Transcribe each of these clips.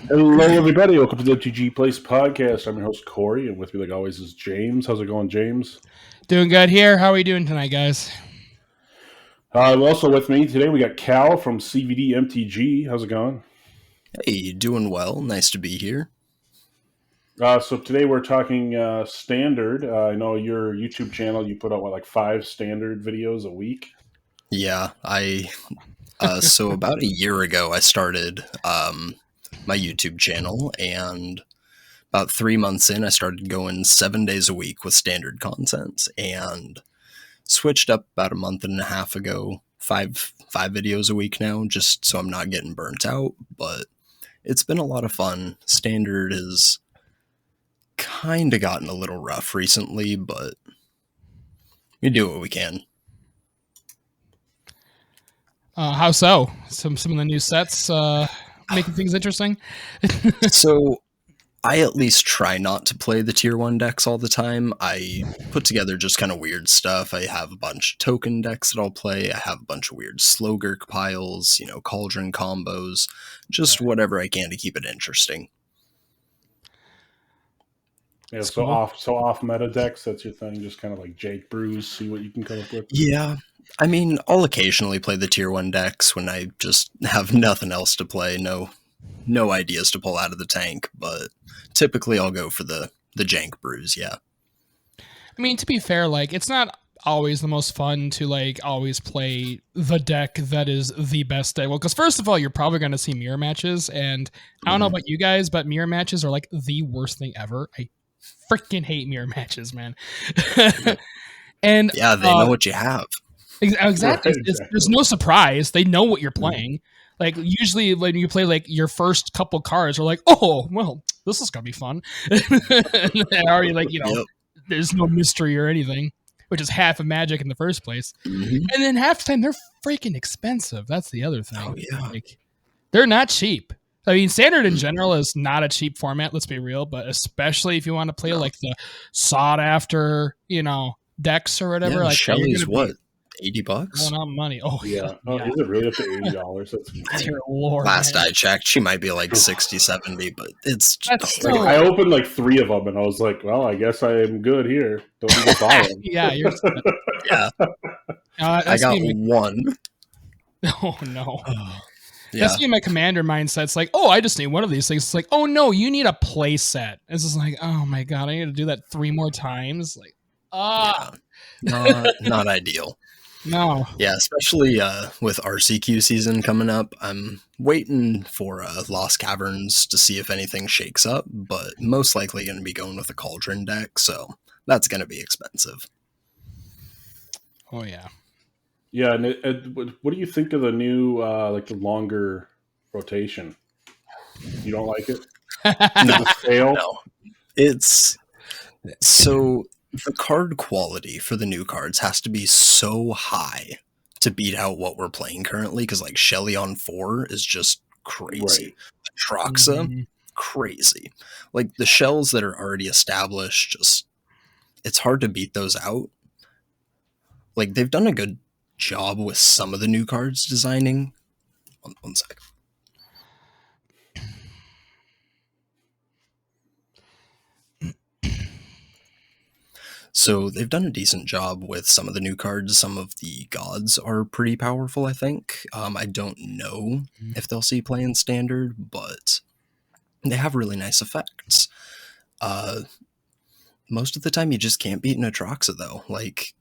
Hello, everybody. Welcome to the MTG Place podcast. I'm your host, Corey, and with me, like always, is James. How's it going, James? Doing good here. How are we doing tonight, guys? Also with me today, we got Cal from CVD MTG. How's it going? Hey, doing well. Nice to be here. So today we're talking standard. I know your YouTube channel, you put out, like 5 standard videos a week? Yeah, so about a year ago, I started my YouTube channel, and about 3 months in, I started going 7 days a week with standard content, and switched up about a month and a half ago, five videos a week now, just so I'm not getting burnt out, but it's been a lot of fun. Standard is kind of gotten a little rough recently, but we do what we can. How so? Some of the new sets making things interesting? So I at least try not to play the tier 1 decks all the time. I put together just kind of weird stuff. I have a bunch of token decks that I'll play. I have a bunch of weird Slogurk piles, cauldron combos, just whatever I can to keep it interesting. Yeah, so off meta decks, that's your thing, just kind of like Jake brews, see what you can come up with. Yeah. I mean, I'll occasionally play the tier 1 decks when I just have nothing else to play, no ideas to pull out of the tank, but typically I'll go for the jank brews, yeah. I mean, to be fair, like, it's not always the most fun to, like, always play the deck that is the best deck. Well, because first of all, you're probably going to see mirror matches, and I don't know about you guys, but mirror matches are, like, the worst thing ever. I freaking hate mirror matches, man. And yeah, they know what you have. Exactly. There's no surprise. They know what you're playing. Like, usually when you play, like, your first couple cards are like, oh, well, this is going to be fun. And already, like, yep. There's no mystery or anything, which is half of Magic in the first place. Mm-hmm. And then half the time, they're freaking expensive. That's the other thing. Oh, yeah. Like, they're not cheap. I mean, Standard in general is not a cheap format, let's be real, but especially if you want to play, like, the sought-after, decks or whatever. Yeah, like Shelly's what? $80? Going on money. Oh, yeah. Oh, is it really up to $80? That's dear Lord. Last I checked, she might be like 60, 70, but it's like, I opened like 3 of them and I was like, well, I guess I am good here. Don't need to buy them. Yeah, you're yeah. I got one. Oh no. Yeah. That's my commander mindset. It's like, oh, I just need one of these things. It's like, oh no, you need a play set. It's just like, oh my god, I need to do that 3 more times. Like, not ideal. No. Yeah, especially with RCQ season coming up. I'm waiting for Lost Caverns to see if anything shakes up, but most likely going to be going with a Cauldron deck, so that's going to be expensive. Oh, yeah. Yeah, and what do you think of the new, like the longer rotation? You don't like it? No. It's... So... The card quality for the new cards has to be so high to beat out what we're playing currently, because like Shelly on 4 is just crazy. Right. Atraxa, crazy. Like the shells that are already established, just it's hard to beat those out. Like they've done a good job with some of the new cards designing. One second. So they've done a decent job with some of the new cards. Some of the gods are pretty powerful, I think. I don't know if they'll see play in Standard, but they have really nice effects. Most of the time you just can't beat an Atraxa, though. Like,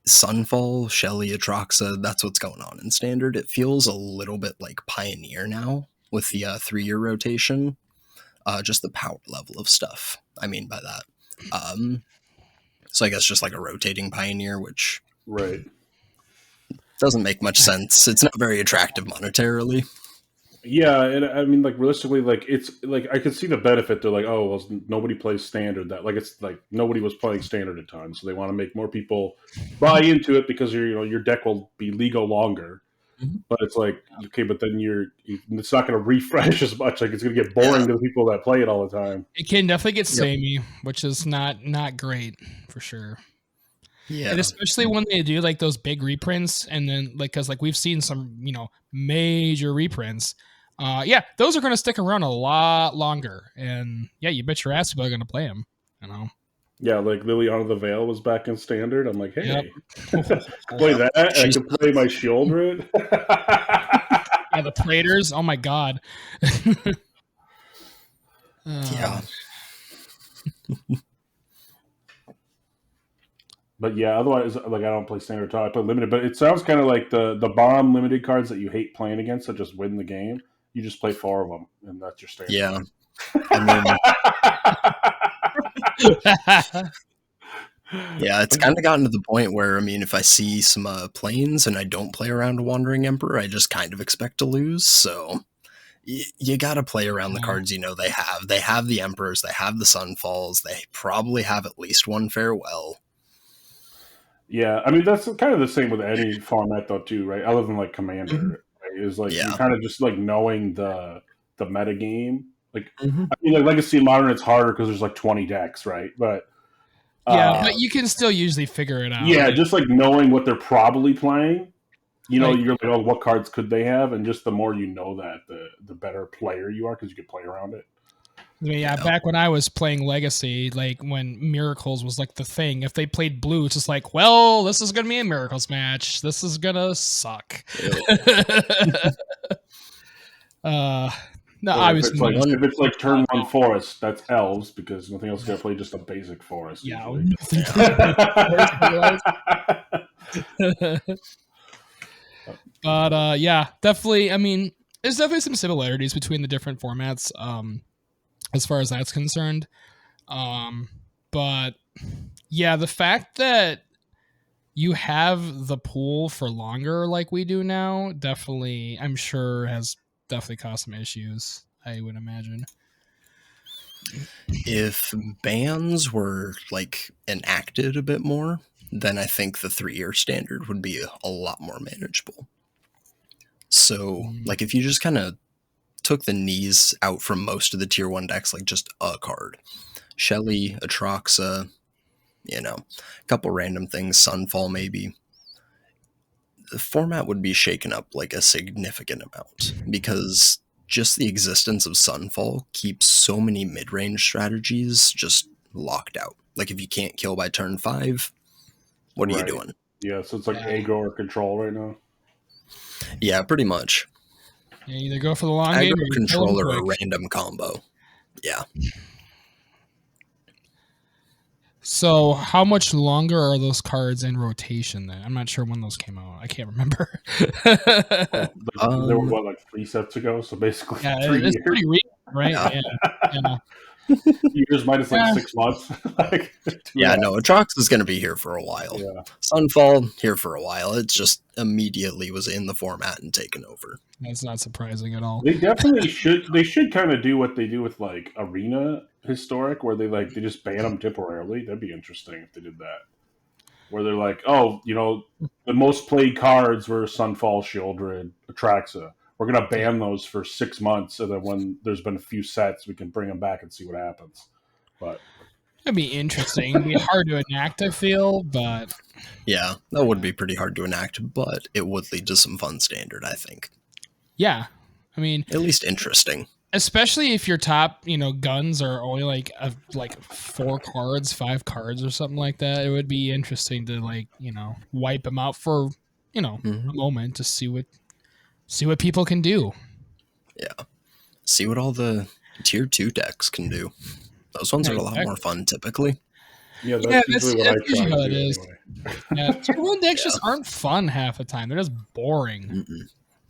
Sunfall, Shelly, Atraxa, that's what's going on in Standard. It feels a little bit like Pioneer now with the 3-year rotation. Just the power level of stuff, I mean by that. So I guess just like a rotating Pioneer, which doesn't make much sense. It's not very attractive monetarily. Yeah, and I mean, like, realistically, like, it's like I could see the benefit. They're like, oh, well, nobody plays Standard. That, like, it's like nobody was playing Standard at times, so they want to make more people buy into it because your deck will be legal longer. Mm-hmm. But it's like, okay, but then it's not going to refresh as much. Like, it's going to get boring to the people that play it all the time. It can definitely get samey, which is not great for sure. Yeah. And especially when they do like those big reprints, and then like because like we've seen some major reprints. Yeah, those are going to stick around a lot longer, and yeah, you bet your ass people are going to play them. Yeah, like Liliana the Veil was back in standard. I'm like, Yep. hey, play that. I She's can play my Shieldred. Yeah, the Platers. Oh my god. yeah. But yeah, otherwise, like I don't play standard at all. I play limited. But it sounds kind of like the bomb limited cards that you hate playing against that just win the game. You just play 4 of them, and that's your standard. Yeah. I mean, yeah, it's kind of gotten to the point where, I mean, if I see some planes and I don't play around a Wandering Emperor, I just kind of expect to lose. So you got to play around the cards they have. They have the Emperors, they have the Sunfalls, they probably have at least one Farewell. Yeah, I mean that's kind of the same with any format though too, right? Other than like Commander, right? Is like you're kind of just like knowing the meta game. Like I mean, like Legacy and Modern, it's harder because there's like 20 decks, right? But but you can still usually figure it out. Yeah, just like knowing what they're probably playing. You're like, oh, what cards could they have? And just the more you know that, the better player you are because you can play around it. Yeah, back when I was playing Legacy, like when Miracles was like the thing, if they played blue, it's just like, well, this is going to be a Miracles match. This is going to suck. No, obviously. If it's like turn 1 forest, that's elves because nothing else is going to play just a basic forest. Yeah. But yeah, definitely. I mean, there's definitely some similarities between the different formats. As far as that's concerned. But yeah, the fact that you have the pool for longer like we do now, definitely, I'm sure has definitely caused some issues, I would imagine. If bans were like enacted a bit more, then I think the 3-year standard would be a lot more manageable. So like if you just kind of took the knees out from most of the tier 1 decks, like just a card. Shelly, Atraxa, a couple random things, Sunfall maybe. The format would be shaken up like a significant amount because just the existence of Sunfall keeps so many mid-range strategies just locked out. Like if you can't kill by turn 5, what are you doing? Yeah, so it's like aggro or control right now. Yeah, pretty much. Yeah, either go for the long game or control or a random combo. Yeah. So how much longer are those cards in rotation then? I'm not sure when those came out. I can't remember. They were what, like 3 sets ago? So basically 3 years. It's pretty recent, right? Yeah. Years minus like 6 months. Atraxa is going to be here for a while. Yeah. Sunfall, here for a while. It just immediately was in the format and taken over. That's not surprising at all. They definitely should. They should kind of do what they do with like Arena Historic, where they just ban them temporarily. That'd be interesting if they did that. Where they're like, oh, the most played cards were Sunfall, Shieldred, Atraxa. We're going to ban those for 6 months, and then when there's been a few sets, we can bring them back and see what happens. But it'd be interesting. It'd be hard to enact, I feel, but yeah, that would be pretty hard to enact, but it would lead to some fun standard, I think. Yeah, I mean, at least interesting. Especially if your top, guns are only like 4 cards, 5 cards, or something like that. It would be interesting to wipe them out for a moment to see what people can do. Yeah, see what all the tier 2 decks can do. Those ones are a lot more fun typically. Yeah, that's usually what I try to do anyway. Yeah, tier 1 decks just aren't fun half the time. They're just boring.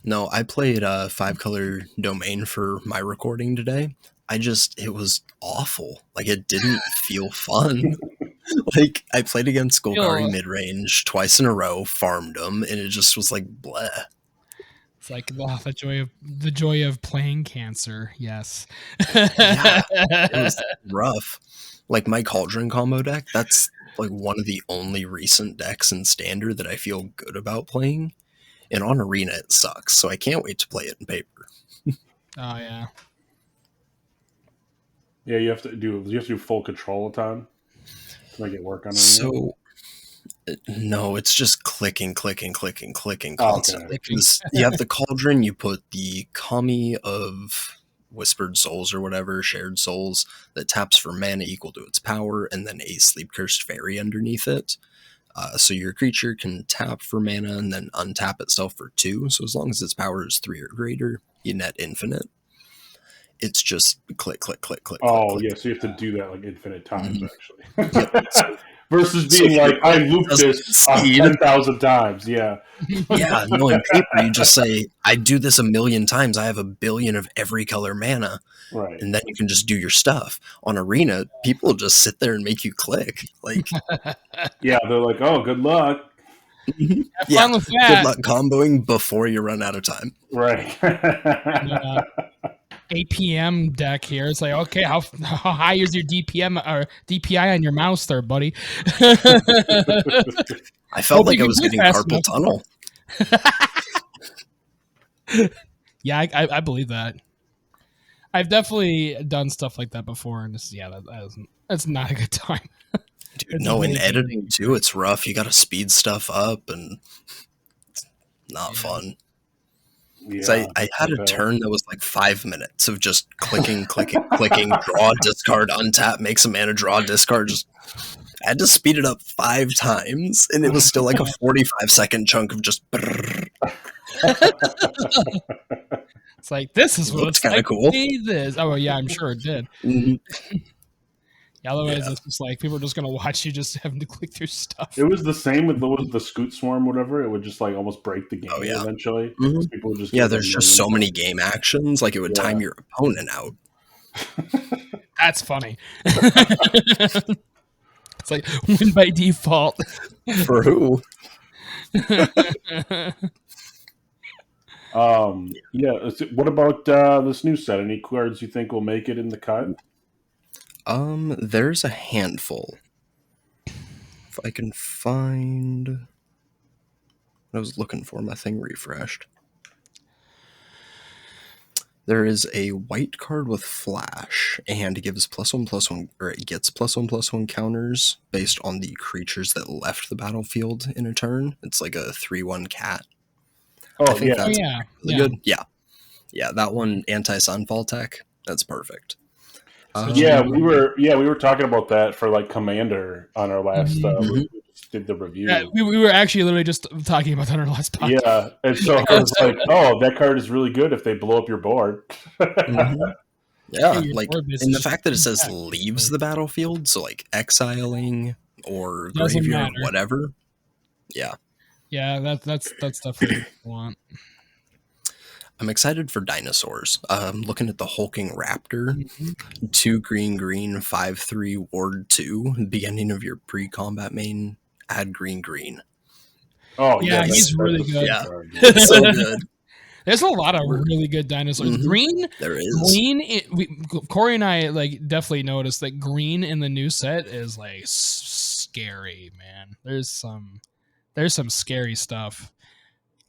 No, I played 5-color Domain for my recording today. It was awful. Like, it didn't feel fun. Like, I played against Golgari mid-range twice in a row, farmed them, and it just was like, bleh. It's like the joy of playing Cancer. Yes. Yeah, it was rough. Like, my Cauldron combo deck, that's like one of the only recent decks in Standard that I feel good about playing. And on Arena, it sucks, so I can't wait to play it in paper. Oh, yeah. Yeah, you have to do full control of time to make it work on Arena. So, No, it's just clicking Okay. constantly. Because you have the cauldron, you put the Kami of Whispered Souls or whatever, Shared Souls, that taps for mana equal to its power, and then a Sleep Cursed Fairy underneath it. So your creature can tap for mana and then untap itself for 2. So as long as its power is 3 or greater, you net infinite. It's just click. Oh, click. yeah, so you have to do that like infinite times, actually. Yep. So, Versus being like, I looped this 10,000 times. Yeah. Yeah, no, in paper, you just say, I do this 1,000,000 times. I have 1,000,000,000 of every color mana. Right. And then you can just do your stuff. On Arena, people just sit there and make you click. Like, Yeah, they're like, oh, good luck. Have fun with that. Good luck comboing before you run out of time. Right. APM deck here. It's like, okay, how high is your DPM or DPI on your mouse there, buddy? I felt like I was getting carpal tunnel. Yeah, I believe that. I've definitely done stuff like that before, and that's not a good time. Dude, no, in editing too, it's rough. You got to speed stuff up, and it's not fun. Yeah, I had a turn that was like 5 minutes of just clicking, draw, discard, untap, make some mana, draw, discard. I had to speed it up 5 times, and it was still like a 45-second chunk of just. It's like, this is what it's kind of like cool. This. Oh yeah, I'm sure it did. Mm-hmm. Yeah, otherwise it's just like people are just gonna watch you just having to click through stuff. It was the same with the Scoot Swarm, whatever. It would just like almost break the game eventually. Mm-hmm. People would just there's just so many game actions. Like it would time your opponent out. That's funny. It's like win by default. For who? What about this new set? Any cards you think will make it in the cut? There's a handful. If I can find what I was looking for, my thing refreshed. There is a white card with flash, and it gives +1/+1, or it gets +1/+1 counters based on the creatures that left the battlefield in a turn. It's like a 3/1 cat. Oh, I think that's really good. Yeah, that one, anti-sunfall tech. That's perfect. We were talking about that for like Commander on our last we did the review. Yeah, we were actually literally just talking about that on our last podcast. Yeah, and so I was like, oh, that card is really good if they blow up your board. Yeah, like, and the fact that it says leaves the battlefield, so like exiling or graveyard, whatever. Yeah. Yeah, that's definitely what I want. I'm excited for dinosaurs. Looking at the hulking raptor, 2 green, 5/3 ward 2. Beginning of your pre-combat main, add green. Oh yeah, he's really good. Yeah, it's so good. There's a lot of really good dinosaurs. Green, there is. Corey and I like definitely noticed that green in the new set is like scary, man. There's some scary stuff.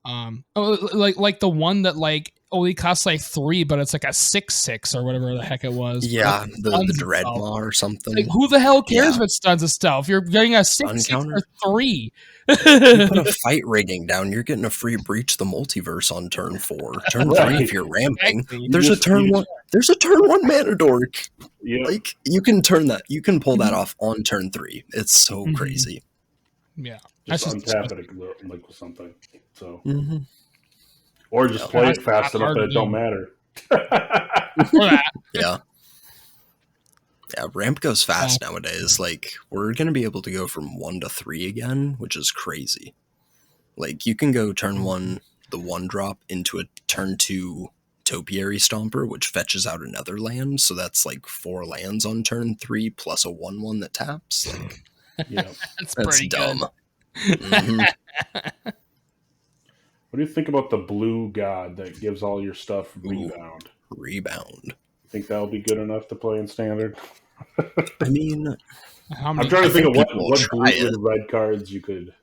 Like the one that like only costs like 3, but it's like a 6/6 or whatever the heck it was. Yeah, the Dreadmaw or something. Like, who the hell cares if it stuns a stealth? You're getting a 6/6 or 3. You put a fight rigging down, you're getting a free Breach the Multiverse on turn 4. Turn 3, if you're ramping, there's a turn 1 mana dork. Yeah. Like, you can turn that, you can pull that off on turn 3. It's so crazy. Yeah. Just untap it like with something. So, or just play it fast enough that it don't matter. Yeah, ramp goes fast nowadays. Like, we're gonna be able to go from 1 to 3 again, which is crazy. Like, you can go turn 1, the 1-drop into a turn 2 Topiary Stomper, which fetches out another land. So that's like 4 lands on turn 3 plus a 1/1 that taps. Like, that's pretty dumb. What do you think about the blue god that gives all your stuff rebound? Rebound. Think that'll be good enough to play in standard? I mean, I'm trying to think of what blue and red cards you could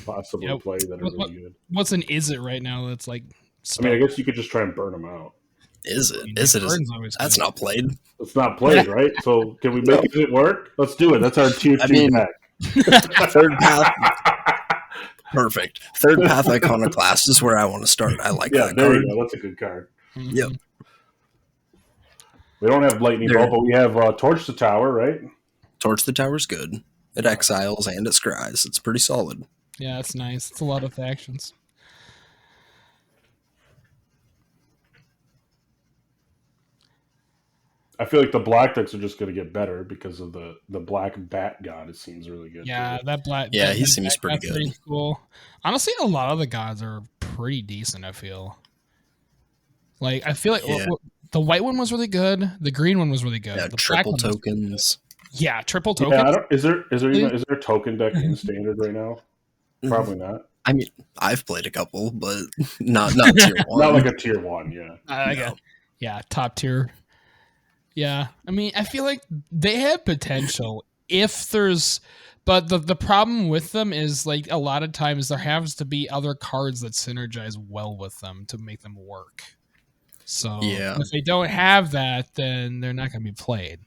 possibly play that are really good. What's an is it right now that's like... I mean, I guess you could just try and burn them out. Is it? That's not played. It's not played, right? So can we make it work? Let's do it. That's our tier 2 deck. Third path, perfect. Third path Iconoclast is where I want to start. I like that there card. you go. That's a good card. Yep. We don't have Lightning Bolt, but we have Torch the Tower, right? Torch the Tower's good. It exiles and it scries. It's pretty solid. Yeah, it's nice. It's a lot of factions. I feel like the black decks are just going to get better because of the black bat god. It seems really good. Yeah, that black. Yeah, that he seems black pretty god's good. Pretty cool. Honestly, a lot of the gods are pretty decent. I feel like the white one was really good. The green one was really good. Yeah, the triple black tokens. Yeah, triple tokens. Yeah, is there a token deck in standard right now? Probably not. I mean, I've played a couple, but not tier one. Not like a tier one. Yeah. Top tier. Yeah, I mean, I feel like they have potential if there's, but the problem with them is like a lot of times there has to be other cards that synergize well with them to make them work. So if they don't have that, then they're not going to be played.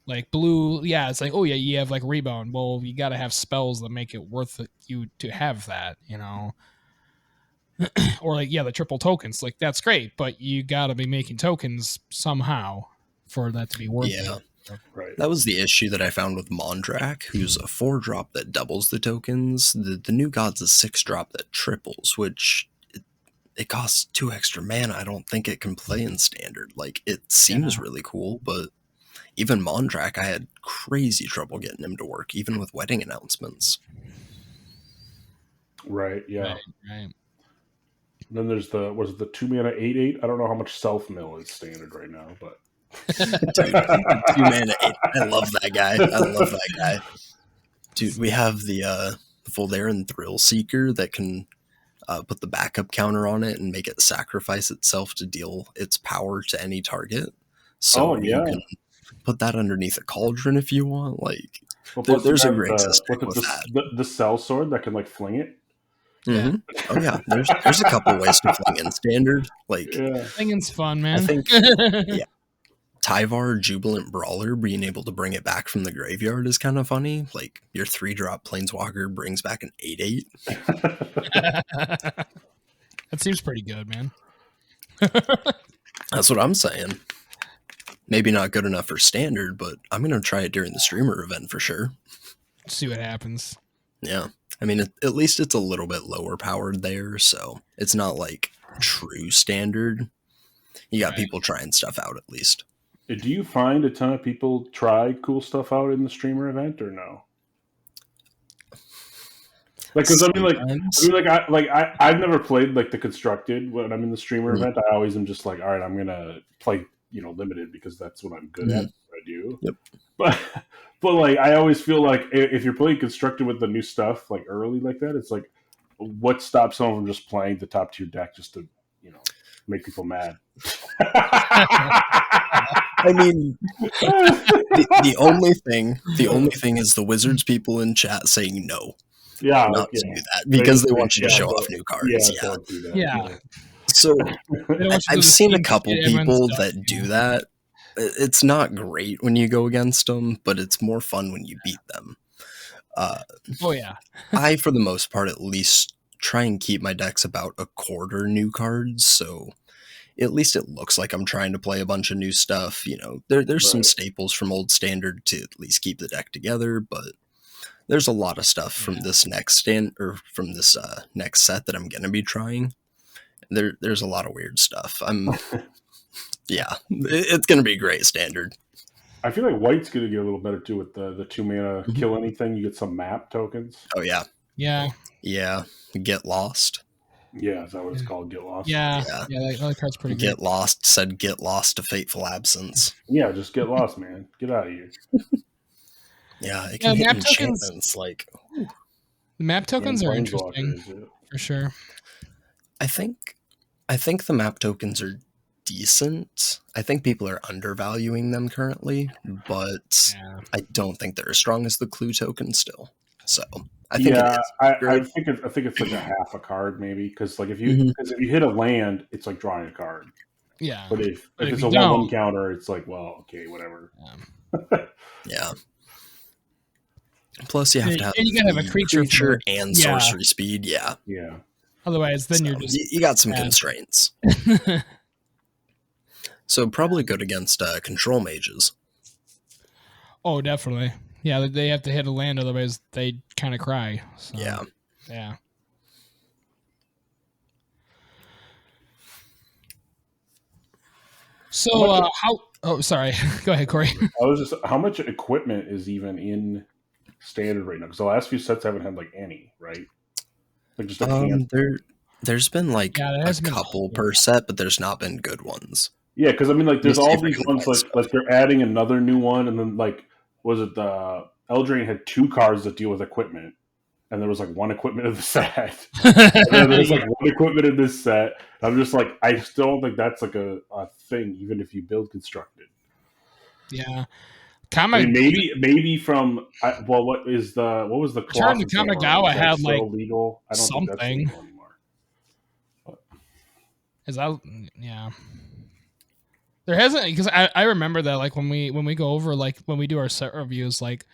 Like blue, it's like, oh yeah, you have like rebound. Well, you got to have spells that make it worth it you to have that, you know. Or like the triple tokens, like that's great, but you got to be making tokens somehow for that to be worth it. Right. That was the issue that I found with Mondrak, who's a 4-drop that doubles the tokens. The new god's a 6-drop that triples, which it costs 2 extra mana. I don't think it can play in standard. Like, it seems really cool, but even Mondrak, I had crazy trouble getting him to work, even with wedding announcements. Right. Yeah. Right. And then there's the 2-mana 8/8. I don't know how much self mill is standard right now, but 2-mana 8. I love that guy. Dude, we have the Voldaren Thrill Seeker that can put the backup counter on it and make it sacrifice itself to deal its power to any target. So you can put that underneath a cauldron if you want. Like, there's a great system with that. The cell sword that can like fling it. Mm-hmm. Oh yeah, there's a couple ways to fling in standard. Like, flinging's fun, man. I think Tyvar Jubilant Brawler being able to bring it back from the graveyard is kind of funny. Like, your 3-drop Planeswalker brings back an 8/8. That seems pretty good, man. That's what I'm saying. Maybe not good enough for standard, but I'm gonna try it during the streamer event for sure. See what happens. Yeah. I mean, at least it's a little bit lower powered there, so it's not like true standard. You got people trying stuff out at least. Do you find a ton of people try cool stuff out in the streamer event or no? Like, because I've never played like the constructed when I'm in the streamer event. I always am just like, all right, I'm gonna play limited because that's what I'm good at. I do. Yep. But like, I always feel like if you're playing constructed with the new stuff like early like that, it's like, what stops someone from just playing the top tier deck just to make people mad? I mean, the only thing is the Wizards people in chat saying no. Yeah, not to do that because they want you to show off new cards. Yeah. So I've seen a couple people that do that. It's not great when you go against them, but it's more fun when you beat them. I, for the most part, at least try and keep my decks about a quarter new cards, so at least it looks like I'm trying to play a bunch of new stuff. There's some staples from old standard to at least keep the deck together, but there's a lot of stuff from this next next set that I'm gonna be trying. There's a lot of weird stuff. It's gonna be great standard. I feel like white's gonna get a little better too with the 2-mana kill anything. You get some map tokens. Oh yeah. Get lost. Yeah, is that what it's called? Get lost. Yeah. That other card's pretty good. Get lost to fateful absence. Yeah, just get lost, man. Get out of here. Yeah, it can hit enchantments like. The map tokens are interesting for sure. I think the map tokens are decent. I think people are undervaluing them currently, but I don't think they're as strong as the clue token still. So I think I think it's like a half a card maybe because like if you hit a land, it's like drawing a card. Yeah, but if it's a 1/1 counter, it's like, well, okay, whatever. Yeah. Plus, you have to have and you gotta have a creature and yeah. sorcery speed. Yeah. Yeah. Otherwise, then So, you're just you got some constraints. So probably good against control mages. Oh, definitely. Yeah, they have to hit a land, otherwise they kind of cry. So, Yeah. Yeah. So how? Oh, sorry. Go ahead, Corey. How much equipment is even in standard right now? Because the last few sets haven't had like any, right? Like just a handful. There's been like there a has been couple per set, but there's not been good ones. Yeah, because I mean, like, Let me there's see all if I these can ones find like stuff. they're adding another new one, and then like was it the Eldraine had 2 cards that deal with equipment, and there was like 1 equipment in the set, and then there's like 1 equipment in this set. I'm just like, I still don't think that's like a thing, even if you build constructed. Yeah. I mean, maybe from what was the Return to Colossus Hammer? Kamigawa Is that had still like legal? I don't think that's something. legal anymore. Is that yeah? There hasn't, because I remember that like when we go over like when we do our set reviews, like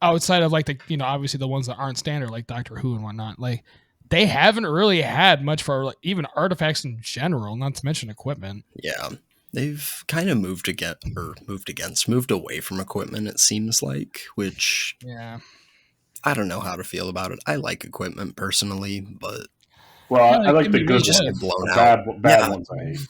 outside of like the obviously the ones that aren't standard like Doctor Who and whatnot, like they haven't really had much for like even artifacts in general, not to mention equipment. Yeah. They've kind of moved away from equipment, it seems like, which Yeah. I don't know how to feel about it. I like equipment personally, but Well, Yeah, I like the good just ones. get blown The out. bad ones I hate.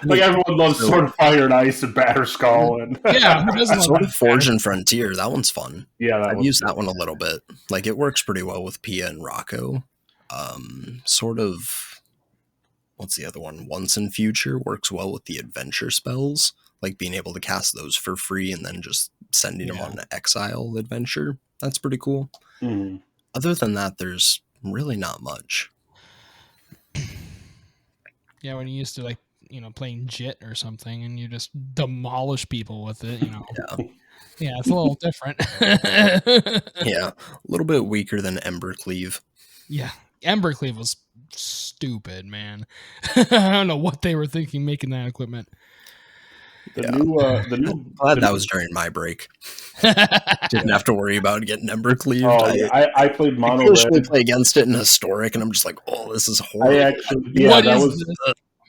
Like everyone loves Sword of Fire and Ice and Batterskull and Yeah, who doesn't Sort love of Forge and Frontier. That one's fun. yeah, I've used that one a little bit. Like it works pretty well with Pia and Rocco. Sort of. What's the other one? Once in Future works well with the adventure spells, like being able to cast those for free and then just sending them on an exile adventure. That's pretty cool. Mm-hmm. Other than that, there's really not much. Yeah, when you used to like playing Jit or something, and you just demolish people with it, Yeah, it's a little different. Yeah, a little bit weaker than Embercleave. Yeah, Embercleave was stupid, man. I don't know what they were thinking making that equipment. The new. Glad that was during my break. Didn't have to worry about getting Embercleaved. Oh, yeah, I played Mono I usually Red. play against it in Historic, and I'm just like, oh, this is horrible.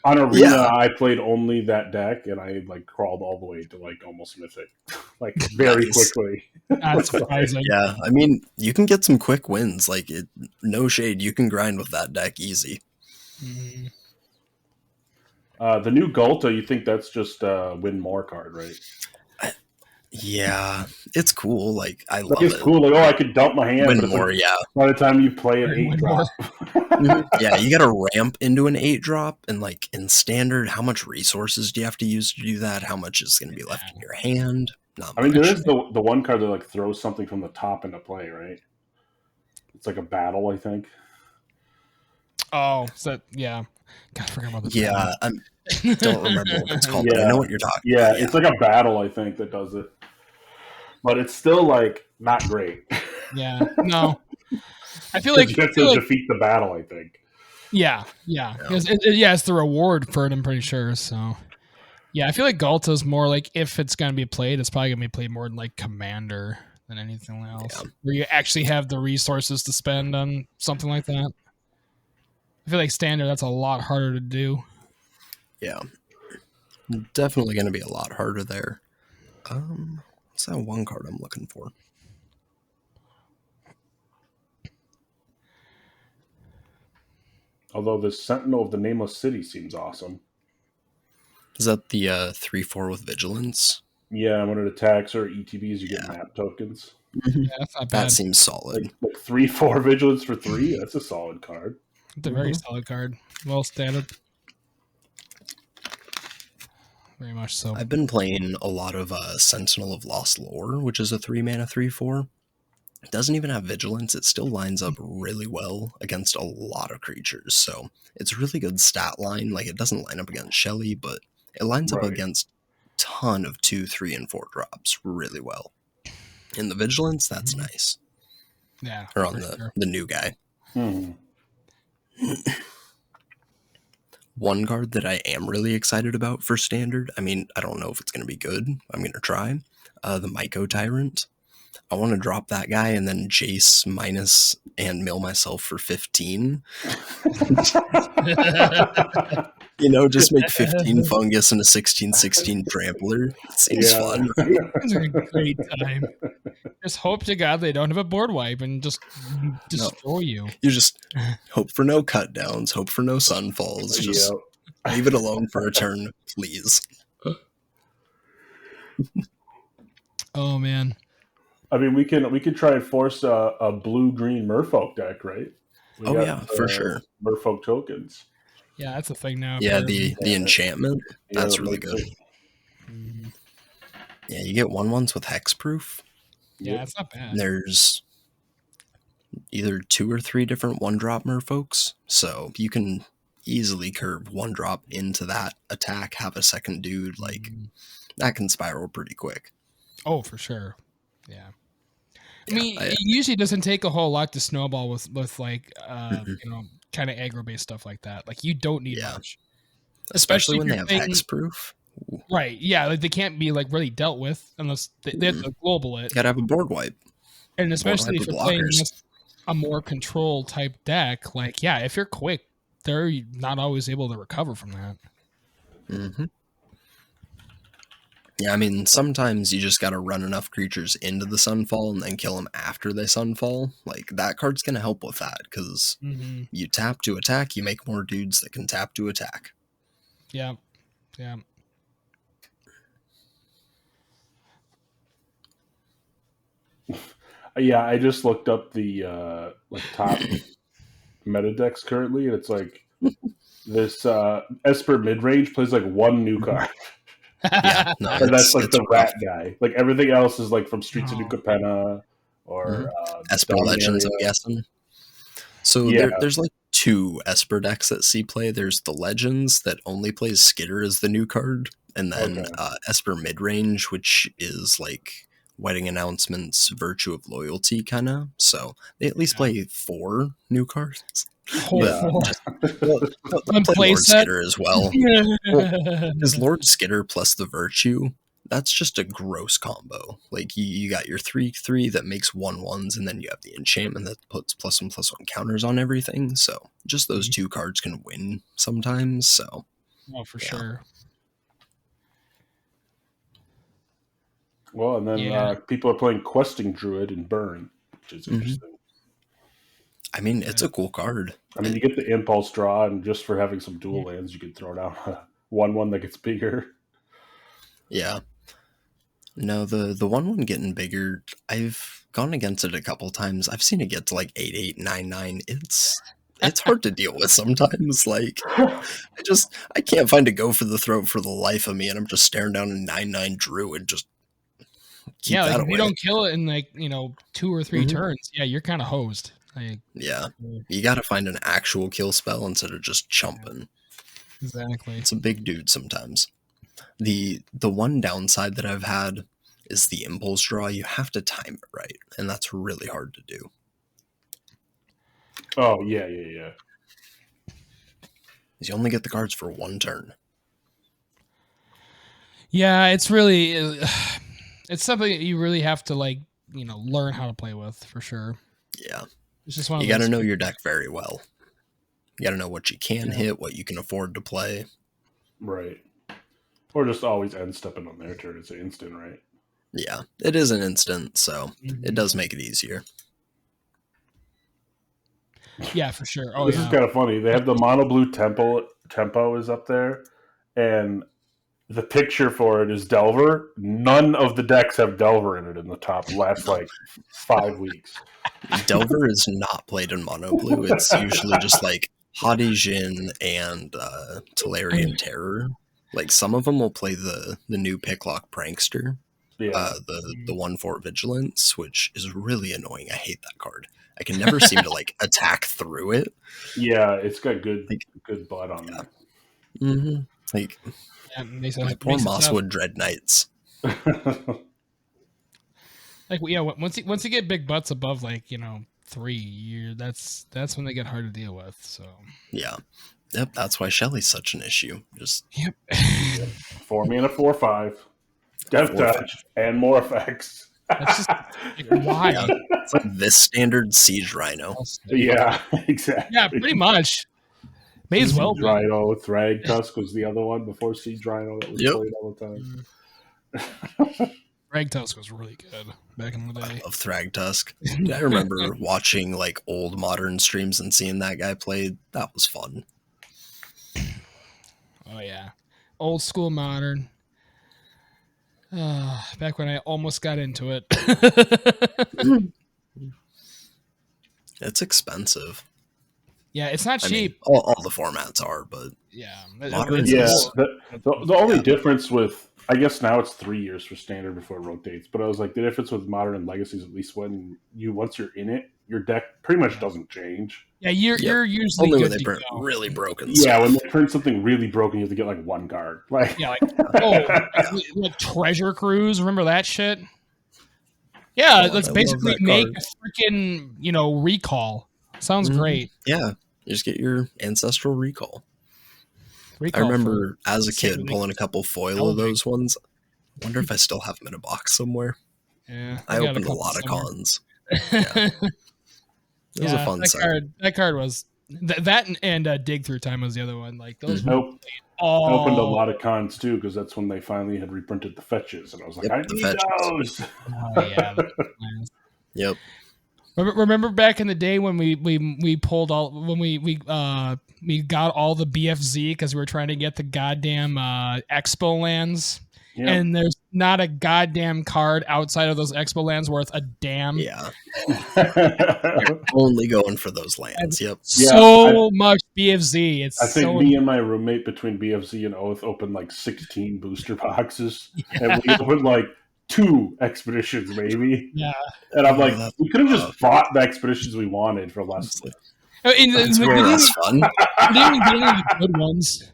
On Arena. I played only that deck, and I like crawled all the way to like almost Mythic, like very quickly. That's surprising. Yeah, I mean, you can get some quick wins. Like, no shade, you can grind with that deck easy. Mm-hmm. The new Gulta, you think that's just a win more card, right? Yeah, it's cool. Like, I love it's it. cool. Like, I could dump my hand. Win but more, like, yeah. By the time you play an 8-drop. Yeah, you got to ramp into an 8-drop, and like in Standard, how much resources do you have to use to do that? How much is going to be left in your hand? Not I mean, much. there is the one card that like throws something from the top into play, right? It's like a battle, I think. Oh, so yeah. God, I forgot about the yeah, I don't remember what it's called, but I know what you're talking about. Yeah, it's like a battle, I think, that does it. But it's still like not great. Yeah, no. I feel like you get to defeat the battle, I think. Yeah. It's the reward for it, I'm pretty sure. So, yeah, I feel like Galta's more like, if it's going to be played, it's probably going to be played more like Commander than anything else. Yeah. Where you actually have the resources to spend on something like that. I feel like Standard, that's a lot harder to do. Yeah. Definitely going to be a lot harder there. What's that one card I'm looking for? Although the Sentinel of the Nameless City seems awesome. Is that the 3/4 with Vigilance? Yeah, when it attacks or ETBs, you get map tokens. Yeah, that's not bad. That seems solid. Like 3/4 Vigilance for 3? That's a solid card. It's a very solid card. Well standard. Very much so. I've been playing a lot of Sentinel of Lost Lore, which is a 3-mana 3/4. It doesn't even have Vigilance. It still lines up really well against a lot of creatures. So it's a really good stat line. Like, it doesn't line up against Shelly, but it lines up against a ton of 2, 3, and 4 drops really well. In the Vigilance, that's nice. Yeah. Or on the new guy. One card that I am really excited about for Standard, I mean, I don't know if it's going to be good. I'm going to try. The Myco Tyrant. I want to drop that guy and then Jace minus and mill myself for 15. Just make 15 fungus and a 16/16 trampler. It seems fun. It's a great time. Just hope to God they don't have a board wipe and just destroy you. You just hope for no cut downs, hope for no sunfalls. Just leave it alone for a turn, please. Oh man. I mean, we can try and force a blue-green Merfolk deck, right? For sure. Merfolk tokens. Yeah, that's a thing now. Yeah, the enchantment. That's really good. Mm-hmm. Yeah, you get 1/1s with hexproof. Yeah, it's not bad. There's either 2 or 3 different 1-drop Merfolks, so you can easily curve 1-drop into that attack, have a second dude. Like, that can spiral pretty quick. Oh, for sure. Yeah. I mean, it usually doesn't take a whole lot to snowball with like, kind of aggro-based stuff like that. Like, you don't need much. Especially when they have hexproof. Right, yeah, like they can't be like really dealt with unless they have to global it. You gotta have a board wipe. And especially if you're playing a more control type deck, like, yeah, if you're quick, they're not always able to recover from that. Mm-hmm. Yeah, I mean, sometimes you just gotta run enough creatures into the Sunfall and then kill them after they Sunfall. Like, that card's gonna help with that, because you tap to attack, you make more dudes that can tap to attack. Yeah, yeah. Yeah, I just looked up the top meta decks currently, and it's like this Esper midrange plays like 1 new card. Yeah, no, and that's like the rat guy. Like everything else is like from Streets of New Capenna or Esper Legends, I'm guessing. So there's like 2 Esper decks that see play. There's the Legends that only plays Skitter as the new card, and then Esper Midrange, which is like Wedding Announcements, Virtue of Loyalty, kind of. So they at least play 4 new cards. Play Lord Skitter as well. Because Lord Skitter plus the Virtue, that's just a gross combo. Like, you got your 3/3 that makes 1/1s, and then you have the enchantment that puts +1/+1 counters on everything. So just those 2 cards can win sometimes. So, for sure. Well, and then people are playing Questing Druid and Burn, which is interesting. I mean, it's a cool card. I mean, you get the impulse draw, and just for having some dual lands, you can throw down a 1/1 that gets bigger. Yeah. No, the 1/1 getting bigger, I've gone against it a couple times. I've seen it get to like 8/8, 9/9. It's hard to deal with sometimes. Like, I can't find a go for the throat for the life of me, and I'm just staring down a 9/9 Druid. Just keep that away. If you don't kill it in like 2 or 3 turns, you're kind of hosed. Like, you got to find an actual kill spell instead of just chumping. Exactly. It's a big dude sometimes. The one downside that I've had is the impulse draw. You have to time it right, and that's really hard to do. Oh, yeah. You only get the cards for 1 turn. Yeah, it's really it's something that you really have to learn how to play with, for sure. Yeah. It's just one you got to know your deck very well. You got to know what you can hit, what you can afford to play. Right. Or just always end stepping on their turn. It's an instant, right? Yeah, it is an instant, so it does make it easier. Yeah, for sure. This is kind of funny. They have the mono blue tempo is up there, and the picture for it is Delver. None of the decks have Delver in it in the top last 5 weeks. Delver is not played in mono blue. It's usually just like Hadi Jin and Tolarian Terror. Like, some of them will play the new Picklock Prankster. Yeah. The 1/4 Vigilance, which is really annoying. I hate that card. I can never seem to attack through it. Yeah, it's got good butt on it. Mm-hmm. Like, poor Mosswood Dread Knights. Once you get big butts above 3, that's when they get hard to deal with. So yeah, yep. That's why Shelly's such an issue. Just 4 mana 4/5, Death Touch, and more effects. That's just like, why? Yeah. It's like this standard Siege Rhino. Yeah, exactly. Yeah, pretty much. May as well. Siege Rhino, Thrag Tusk was the other one before Siege Rhino that was played all the time. Thrag Tusk was really good back in the day. I love Thrag Tusk. I remember watching like old Modern streams and seeing that guy play. That was fun. Oh yeah, old school Modern. Back when I almost got into it. It's expensive. Yeah, it's not cheap. I mean, all the formats are, but yeah, Modern the only difference with, I guess now it's 3 years for standard before it rotates, but I was like, the difference with Modern and Legacy is at least once you're in it, your deck pretty much doesn't change. Yeah, you're usually only good when they to print go. really broken Yeah, stuff. when they print something really broken, you have to get like one card. Like, Yeah, like Treasure Cruise. Remember that shit? Yeah, let's basically make a freaking recall. Sounds great. Yeah, you just get your ancestral recall. Recall I remember as a kid pulling a couple foil of those ones. I wonder if I still have them in a box somewhere. Yeah, I opened a lot of cons. Yeah. It was a fun set. That card was that and Dig Through Time was the other one. Like those. I opened a lot of cons too because that's when they finally had reprinted the fetches, and I was like, I need those. Oh yeah. Yep. Remember back in the day when we pulled all when we got all the BFZ because we were trying to get the goddamn Expo lands. Yep. And there's not a goddamn card outside of those Expo lands worth a damn. Yeah. You're only going for those lands. Yep. So much BFZ. I think me and my roommate between BFZ and Oath opened like 16 booster boxes. Yeah. And we opened like 2 expeditions, maybe. Yeah. And I'm like, we could have just bought the expeditions we wanted for less. That's less fun. We didn't even get any good ones.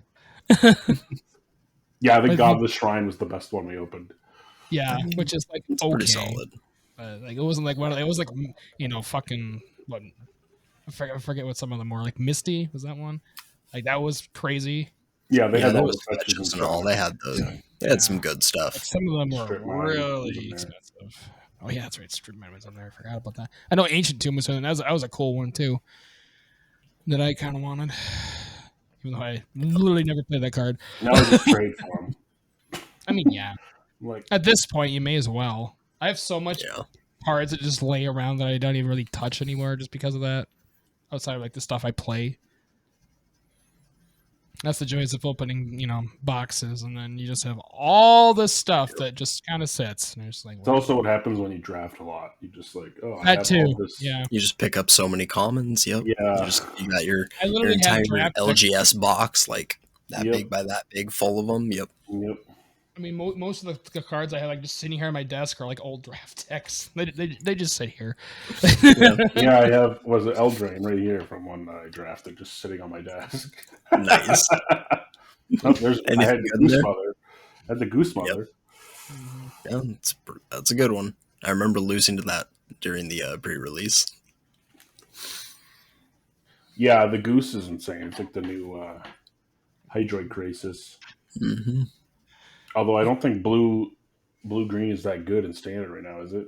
Yeah, I think Godless Shrine was the best one we opened. Yeah, which is like okay. Pretty solid. Like it wasn't like one. It was like fucking what? I forget what some of them were. Like Misty was that one? Like that was crazy. Yeah, they had those fetches and all. They had some good stuff. Like some of them were really expensive. Oh yeah, that's right. Strip Mine was in there. I forgot about that. I know Ancient Tomb was in there. That was a cool one too. That I kind of wanted. Even though I literally never played that card. Now it's a trade for him. I mean, yeah. Like, at this point, you may as well. I have so much cards that just lay around that I don't even really touch anymore just because of that. Outside of like the stuff I play. That's the joys of opening, boxes, and then you just have all this stuff that just kind of sits. And just like, it's also what happens when you draft a lot. You just like, that too. All this. Yeah. You just pick up so many commons. Yep. Yeah. You got your entire LGS box, like that big by that big, full of them. Yep. Yep. I mean, most of the cards I have like just sitting here on my desk are like old draft decks. They just sit here. Yeah, I have Eldraine right here from one I drafted, just sitting on my desk. Nice. I had the Goose Mother. I had the Goose Mother. Yep. Yeah, that's a good one. I remember losing to that during the pre-release. Yeah, the Goose is insane. It's like the new Hydroid Crisis. Mm-hmm. Although I don't think blue green is that good in standard right now, is it?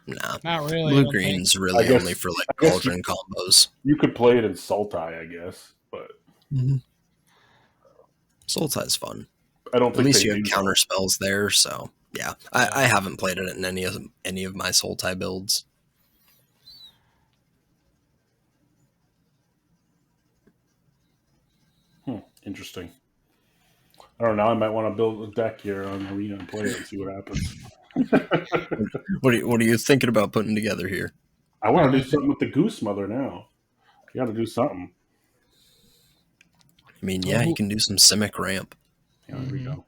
Nah, not really. Blue green's really only for like cauldron combos. You could play it in Sultai, I guess, but Sultai's fun. I don't think at least you have counter spells there. So yeah, I haven't played it in any of my Sultai builds. Interesting. I don't know. I might want to build a deck here on Arena and play it and see what happens. What are you thinking about putting together here? I want to do something with the Goose Mother now. You got to do something. I mean, yeah, you can do some Simic Ramp. Yeah, there we go.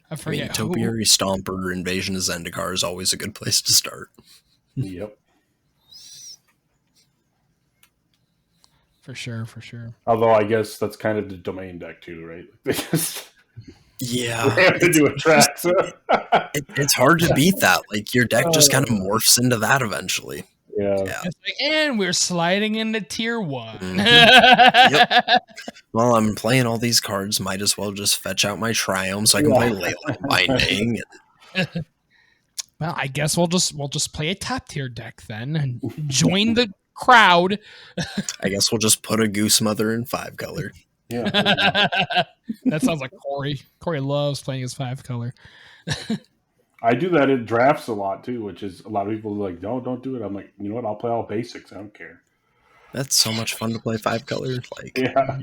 I forget. Topiary Stomper, Invasion of Zendikar is always a good place to start. Yep. For sure. Although I guess that's kind of the domain deck too, right? Yeah. They have to do a track. So. It's hard to beat that. Like your deck just kind of morphs into that eventually. Yeah. It's like, and we're sliding into tier 1. Yep. Well, I'm playing all these cards. Might as well just fetch out my Triumph so I can play Leyline Binding. Well, I guess we'll just play a top tier deck then and join the crowd. I guess we'll just put a Goose Mother in 5-color. Yeah. That sounds like Corey. Corey loves playing his 5-color. I do that in drafts a lot too, which is a lot of people are like, no, don't do it. I'm like, you know what? I'll play all basics. I don't care. That's so much fun to play 5-color. Like, Yeah.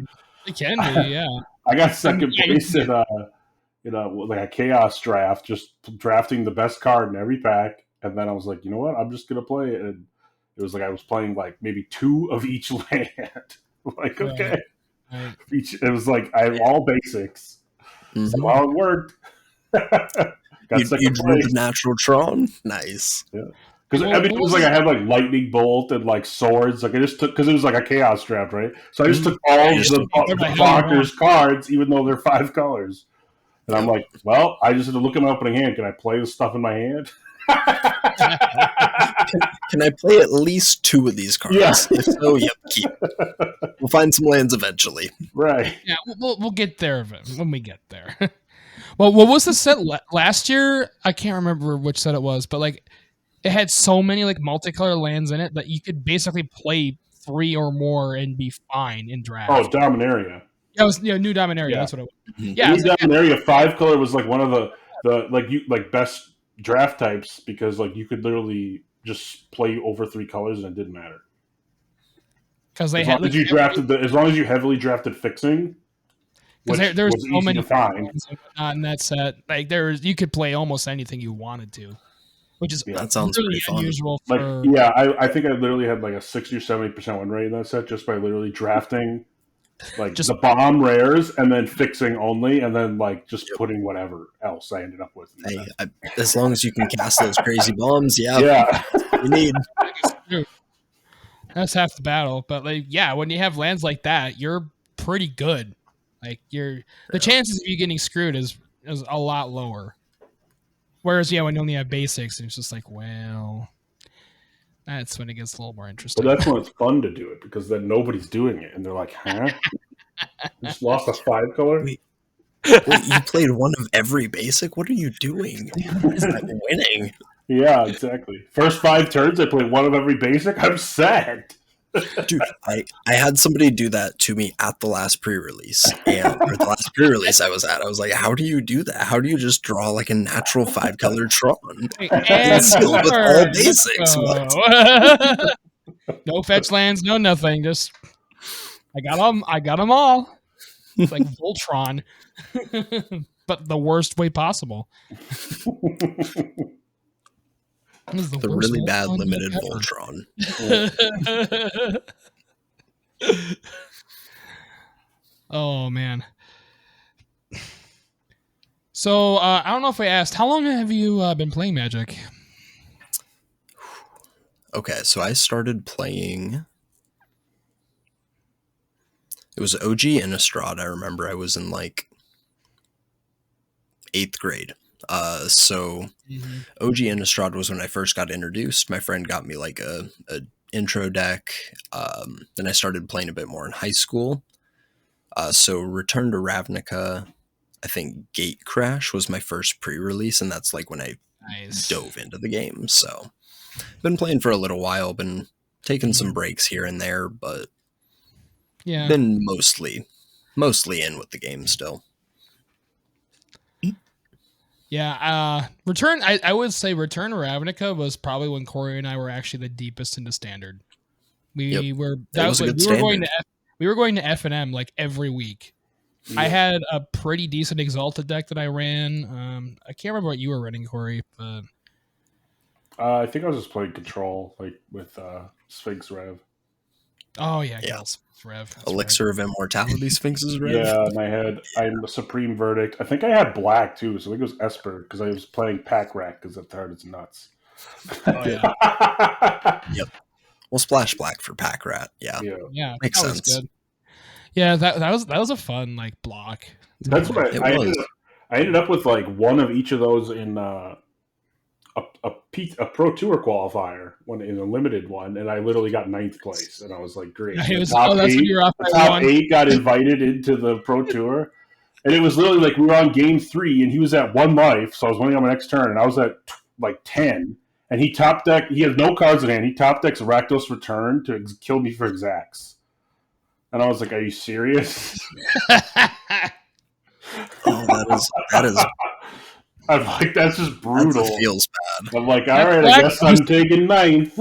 It can be, yeah. I got second place in like a chaos draft, just drafting the best card in every pack, and then I was like, you know what? I'm just gonna play it. And it was like I was playing like maybe 2 of each land. Like, okay. Right. It was like I have all basics. So, well, it worked. you drew the natural Tron? Nice. Yeah. Because it was like I had like lightning bolt and like swords. Like I just took, because it was like a chaos draft, right? So I just took all the blockers cards, even though they're 5 colors. And I'm like, well, I just had to look at my opening hand. Can I play the stuff in my hand? Can I play at least 2 of these cards? Yeah. If so, yep, keep. We'll find some lands eventually. Right. Yeah, we'll get there when we get there. Well, what was the set last year? I can't remember which set it was, but like it had so many like multicolor lands in it that you could basically play 3 or more and be fine in draft. Oh, Dominaria. Yeah, it was New Dominaria. Yeah. That's what it was. Mm-hmm. Yeah, New Dominaria 5-color was like one of the best draft types because like you could literally just play over 3 colors and it didn't matter. Because they as had long as you heavily drafted fixing. Because there was so many not in that set. Like you could play almost anything you wanted to, which is that sounds really pretty unusual. Fun. I think I literally had like a 60 or 70% win rate in that set just by literally drafting like just the bomb rares and then fixing only, and then like just putting whatever else I ended up with. As long as you can cast those crazy bombs, yeah, you need. That's half the battle, but like, yeah, when you have lands like that, you're pretty good. Like the chances of you getting screwed is a lot lower. Whereas, when you only have basics, it's just like, well, that's when it gets a little more interesting. But that's when it's fun to do it because then nobody's doing it, and they're like, "Huh? You just lost a 5-color? Wait, you played one of every basic? What are you doing? Is that winning?" Yeah, exactly. First 5 turns, I played one of every basic. I'm sad. Dude, I had somebody do that to me at the last pre-release, or the last pre-release I was at. I was like, "How do you do that? How do you just draw like a natural 5-color Tron and sealed with all basics?" What? No fetch lands, no nothing. Just I got them all. It's like Voltron, but the worst way possible. The really bad limited Voltron. Oh man. So I don't know if I asked, how long have you been playing Magic? Okay, so I started playing. It was OG Innistrad. I remember I was in like 8th grade. So OG Innistrad was when I first got introduced. My friend got me like a intro deck. Then I started playing a bit more in high school. So Return to Ravnica, I think Gate Crash was my first pre-release, and that's like when I dove into the game. So been playing for a little while, been taking some breaks here and there, but been mostly in with the game still. Yeah, I would say Return to Ravnica was probably when Corey and I were actually the deepest into Standard. We were going to F&M like every week. Yeah. I had a pretty decent Exalted deck that I ran. I can't remember what you were running, Corey, but I think I was just playing Control, like with Sphinx Rev. Oh yeah, Rev. That's Elixir of Immortality, Sphinx's Rev. Yeah, and I'm a Supreme Verdict. I think I had Black too, so I think it was Esper because I was playing Pack Rat because that card is nuts. Oh yeah. Yep. Well, Splash Black for Pack Rat. Yeah. Makes sense. Good. Yeah, that was a fun like block. That's what I ended up with like one of each of those in a Pro Tour qualifier in a limited one, and I literally got 9th place, and I was like, great. That's when you were off the top 8 got invited into the Pro Tour, and it was literally like we were on game 3, and he was at 1 life, so I was winning on my next turn, and I was at like 10, and he top deck. He has no cards in hand. He top decks Rakdos Return to kill me for Exax, and I was like, are you serious? That is. I'm like, that's just brutal. That feels bad. I'm like, all right, I guess I'm taking 9th.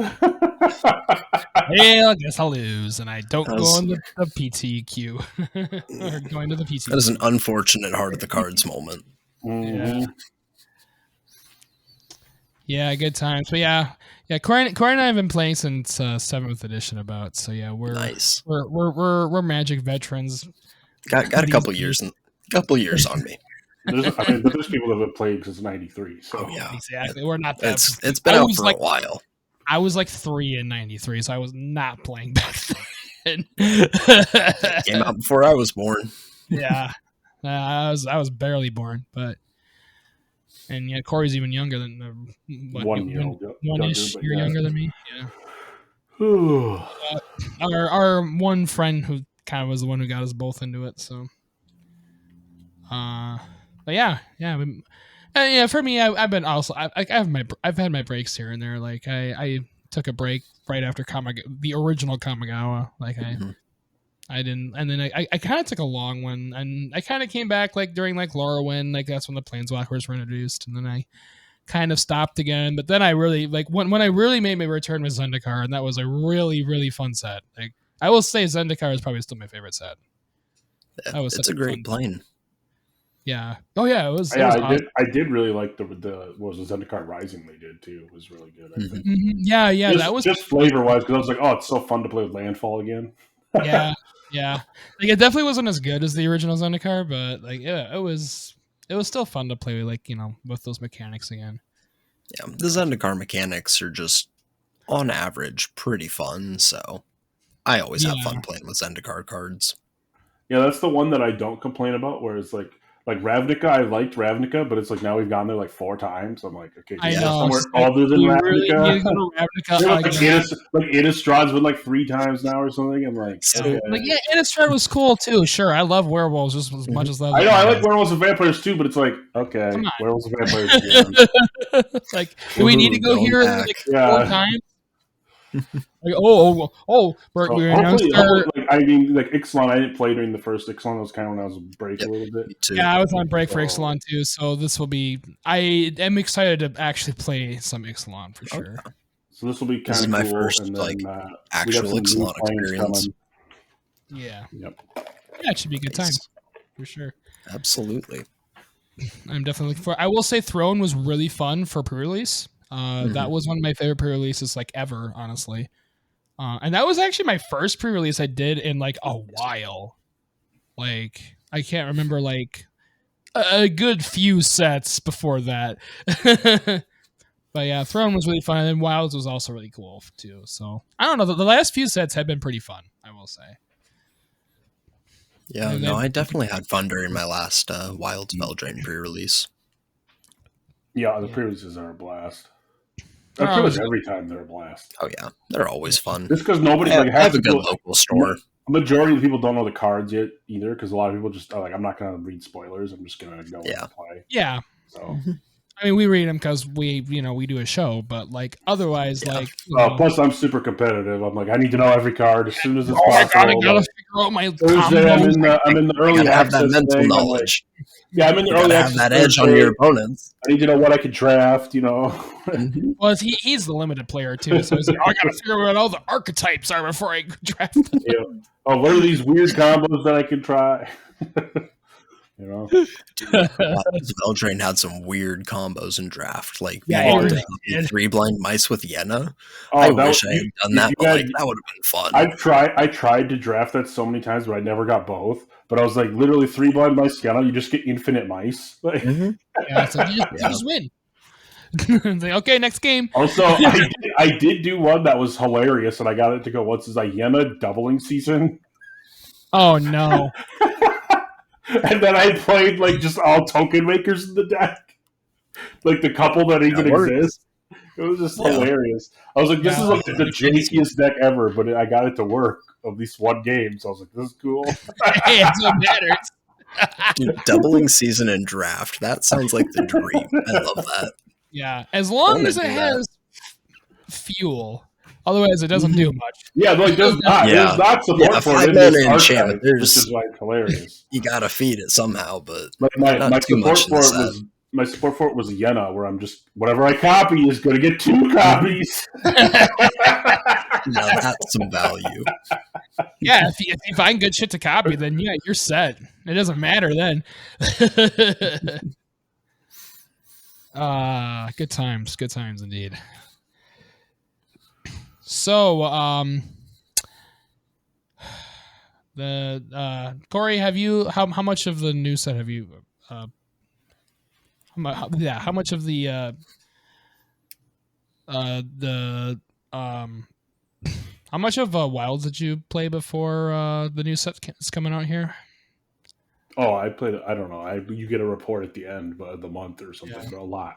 Well, I guess I'll lose, and I don't go on the PT queue. Or going to the PT. That is an unfortunate heart of the cards moment. Mm-hmm. Yeah, good times. But yeah, Corey and I have been playing since 7th edition about. So yeah, we're nice. We're Magic veterans. Got a couple years on me. But there's people that have played since '93. So yeah, exactly. We're not that. It's been out for a while. I was like 3 in '93, so I was not playing back then. It came out before I was born. Yeah, I was barely born, but and yeah, Corey's even younger than 1 year old, one-ish year younger than me. Yeah. Our one friend who kind of was the one who got us both into it. So, but yeah. For me, I've had my breaks here and there. Like I took a break right after the original Kamigawa. Like I didn't, and then I kind of took a long one, and I kind of came back like during like Lorwyn, like that's when the Planeswalkers were introduced, and then I kind of stopped again. But then I really like when I really made my return with Zendikar, and that was a really, really fun set. Like I will say, Zendikar is probably still my favorite set. It's a great plane. Yeah. Oh yeah, it was. Yeah, awesome. I did really like the what was the Zendikar Rising they did too. It was really good. I think. Mm-hmm. Yeah, that was just flavor wise because I was like, oh, it's so fun to play with Landfall again. Yeah. Like it definitely wasn't as good as the original Zendikar, but like yeah, it was still fun to play with, like, you know, with those mechanics again. Yeah, the Zendikar mechanics are just on average pretty fun, so I always have fun playing with Zendikar cards. Yeah, that's the one that I don't complain about, where it's like Ravnica, I liked Ravnica, but it's like now we've gone there like 4 times. I'm like, okay, somewhere other than Ravnica. Really need to go to Ravnica. Like Innistrad's been like 3 times now or something. I'm like, okay. Like Innistrad was cool too. Sure, I love werewolves just as much as I know I like werewolves and vampires too, but it's like, okay, werewolves and vampires again. Like, do we need to go here like 4 times? Like, we're announced our... I mean, like Ixalan, I didn't play during the first Ixalan. It was kind of when I was on break a little bit. Yeah, I was on break for Ixalan too, so this will be... I am excited to actually play some Ixalan for sure. Okay. So this will be kind of cool. This is my first and then, actual Ixalan experience. Yeah. Yep. Yeah, it should be a good time for sure. Absolutely. I'm definitely looking for... I will say Throne was really fun for pre-release. That was one of my favorite pre-releases like ever, honestly. And that was actually my first pre-release I did in like a while. Like I can't remember like a good few sets before that. But yeah, Throne was really fun, and Wilds was also really cool too. So I don't know, the last few sets have been pretty fun, I will say. Yeah, I definitely had fun during my last Wilds Veldrain pre-release. Yeah, the pre-releases are a blast. Pretty much every time they're a blast. Oh yeah, they're always fun. Just because nobody have a good local store. A majority of people don't know the cards yet either, because a lot of people just are like, I'm not going to read spoilers. I'm just going to go and play. Yeah. So, I mean, we read them because we do a show, but like otherwise, like. Plus, I'm super competitive. I'm like, I need to know every card as soon as it's possible. I gotta figure out my. Thursday, I'm in the early access. Have that mental knowledge. I'm in the early access. Have that edge on your opponents. I need to know what I can draft. Well, he's the limited player too, so he's like, I gotta figure out what all the archetypes are before I draft them. Yeah. Oh, what are these weird combos that I can try? Dude, Veldrain had some weird combos in draft, like 3 blind mice with Yenna. I wish I had done that, but that would have been fun. I tried to draft that so many times, but I never got both. But I was like, literally 3 blind mice Yenna, you just get infinite mice. Yeah, so you just win. Like, okay, next game. Also, I did do one that was hilarious, and I got it to go once. Is Yenna doubling season? Oh no. And then I played like just all token makers in the deck. like the couple that even works. exists. It was just hilarious. I was like, this is like the jankiest deck ever, but I got it to work at least one game, so I was like, this is cool. Hey, it's what matters. Dude, doubling season and draft. That sounds like the dream. I love that. Yeah, as long as it has fuel. Otherwise, it doesn't do much. Yeah, like there's not. Yeah. There's not support for it in 5 this mana archetype, enchantment. which is why it's hilarious. You gotta feed it somehow, but Like not too much in the set. My support for it was Yenna, where I'm just whatever I copy is going to get 2 copies. Now that's some value. Yeah, if you find good shit to copy, then yeah, you're set. It doesn't matter then. Good times indeed. So, Corey, have you how much of the new set have you? How much of the how much of Wilds did you play before the new set is coming out here? Oh, I played it. I don't know. You get a report at the end of the month or something, but a lot.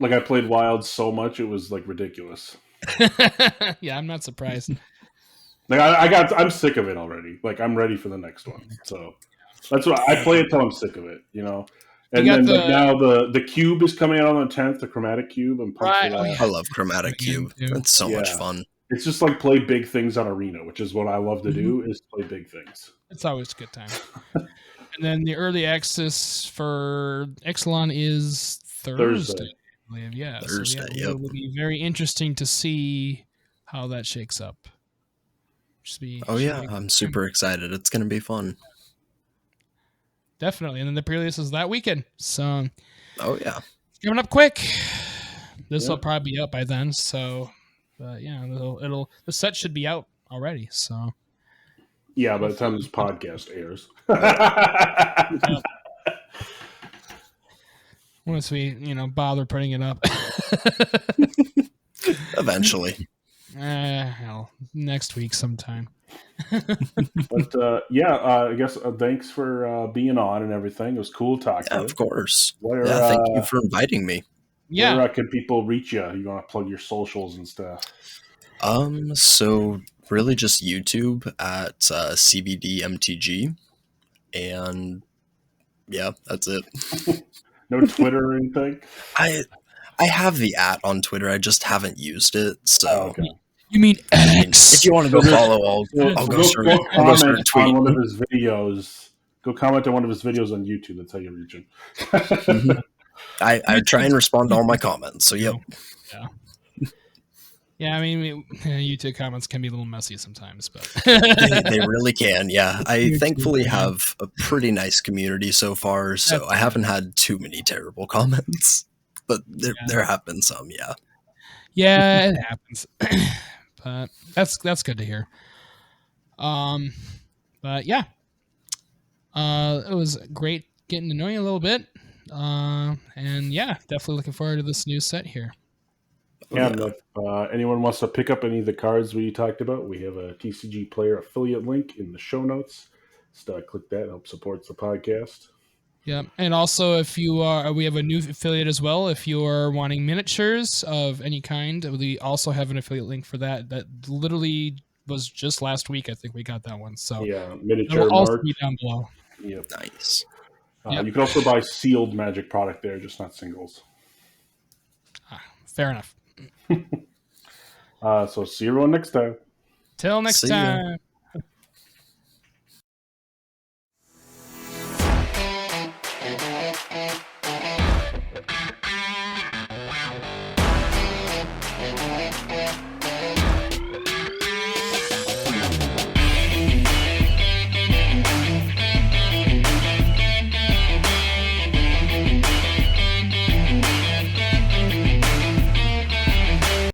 Like I played Wild so much, it was like ridiculous. Yeah, I'm not surprised. Like I'm sick of it already. Like I'm ready for the next one. So that's what I play until I'm sick of it, you know. And then like now the cube is coming out on the 10th, the chromatic cube. I'm pumped for that. Oh, yeah. I love chromatic cube. It's so much fun. It's just like play big things on Arena, which is what I love to do. Is play big things. It's always a good time. And then the early access for Ixalan is Thursday. I believe. Yeah, Thursday. So, yeah, it will be very interesting to see how that shakes up. I'm super excited. It's going to be fun. Definitely. And then the pre-release is that weekend. So, it's coming up quick. This will probably be up by then. So, yeah, the set should be out already. So, yeah, by the time this podcast airs. Once we, bother putting it up. Eventually. Hell, next week sometime. But I guess thanks for being on and everything. It was cool talking. Yeah, of course. Thank you for inviting me. Yeah. Where can people reach you? You want to plug your socials and stuff? So really just YouTube at CVDMTG, and yeah, that's it. No Twitter or anything? I have the @ on Twitter. I just haven't used it. So you mean X? If you want to go follow, I'll go start tweeting. On one of his videos. Go comment on one of his videos on YouTube. That's how you reach him. I try and respond to all my comments. So yep. Yeah. Yeah, I mean, YouTube comments can be a little messy sometimes, but they really can. Yeah, I thankfully have a pretty nice community so far, so I haven't had too many terrible comments, but there have been some. Yeah. Yeah, it happens, but that's good to hear. But yeah, it was great getting to know you a little bit, and yeah, definitely looking forward to this new set here. And if anyone wants to pick up any of the cards we talked about, we have a TCG Player affiliate link in the show notes. Just click that; help support the podcast. Yeah, and also if you are, we have a new affiliate as well. If you are wanting miniatures of any kind, we also have an affiliate link for that. That literally was just last week. I think we got that one. So yeah, miniature it'll also be down below. Yep, nice. You can also buy sealed Magic product there, just not singles. Fair enough. So see everyone next time. Till next time.